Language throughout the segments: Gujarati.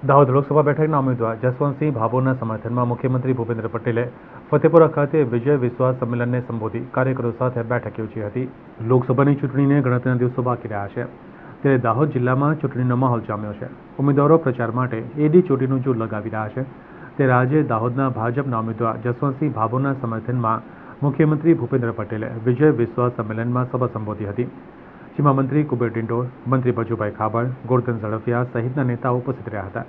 દાહોદ લોકસભા બેઠકના ઉમેદવાર જસવંતસિંહ ભાભોરના સમર્થનમાં મુખ્યમંત્રી ભૂપેન્દ્ર પટેલે ફતેપુરા ખાતે વિજય વિશ્વાસ સંમેલનને સંબોધી કાર્યકરો સાથે બેઠક યોજી હતી। લોકસભાની ચૂંટણીને ગણતરીના દિવસો બાકી રહ્યા છે, ત્યારે દાહોદ જિલ્લામાં ચૂંટણીનો માહોલ જામ્યો છે। ઉમેદવારો પ્રચાર માટે એડી ચોટીનું જોર લગાવી રહ્યા છે, ત્યારે આજે દાહોદના ભાજપના ઉમેદવાર જસવંતસિંહ ભાભોરના સમર્થનમાં મુખ્યમંત્રી ભૂપેન્દ્ર પટેલે વિજય વિશ્વાસ સંમેલનમાં સભા સંબોધી હતી, જેમાં મંત્રી કુબેર ડિંડોર, મંત્રી બચુભાઈ ખાબડ, ગોરધન ઝડફિયા સહિતના નેતાઓ ઉપસ્થિત રહ્યા હતા।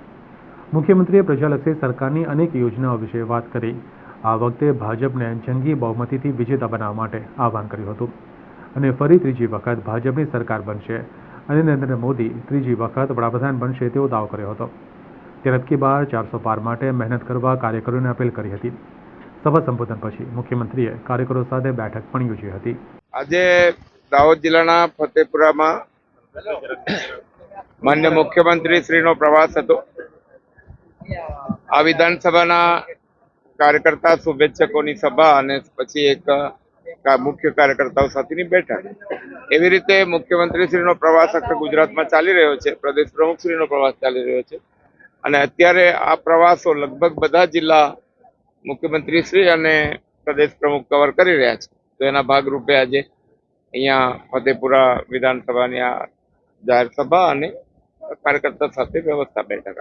મુખ્યમંત્રીએ પ્રજાલક્ષી સરકારની અનેક યોજનાઓ વિશે વાત કરી આ વખતે ભાજપને જંગી બહુમતીથી વિજેતા બનાવવા માટે આહવાન કર્યું હતું અને ફરી ત્રીજી વખત ભાજપની સરકાર બનશે અને નરેન્દ્ર મોદી ત્રીજી વખત વડાપ્રધાન બનશે તેવો દાવો કર્યો હતો। ત્યારે અબકી બાર 400 પાર માટે મહેનત કરવા કાર્યકરોને અપીલ કરી હતી। સભા સંબોધન પછી મુખ્યમંત્રીએ કાર્યકરો સાથે બેઠક પણ યોજી હતી। આજે દાહોદ જિલ્લાના ફતેપુરામાં માન્ય મુખ્યમંત્રી શ્રીનો પ્રવાસ હતો। આ વિધાનસભાના કાર્યકર્તા શુભેચ્છકોની સભા અને પછી એક મુખ્ય કાર્યકર્તાઓ સાથેની બેઠક, એવી રીતે મુખ્યમંત્રી શ્રીનો પ્રવાસ આખા ગુજરાતમાં ચાલી રહ્યો છે। પ્રદેશ પ્રમુખ શ્રીનો પ્રવાસ ચાલી રહ્યો છે અને અત્યારે આ પ્રવાસો લગભગ બધા જિલ્લા મુખ્યમંત્રી શ્રી અને પ્રદેશ પ્રમુખ કવર કરી રહ્યા છે। તો એના ભાગરૂપે આજે અહીંયા ફતેપુરા વિધાનસભાની આ જાહેર સભા અને કાર્યકર્તા સાથે વ્યવસ્થા બેઠક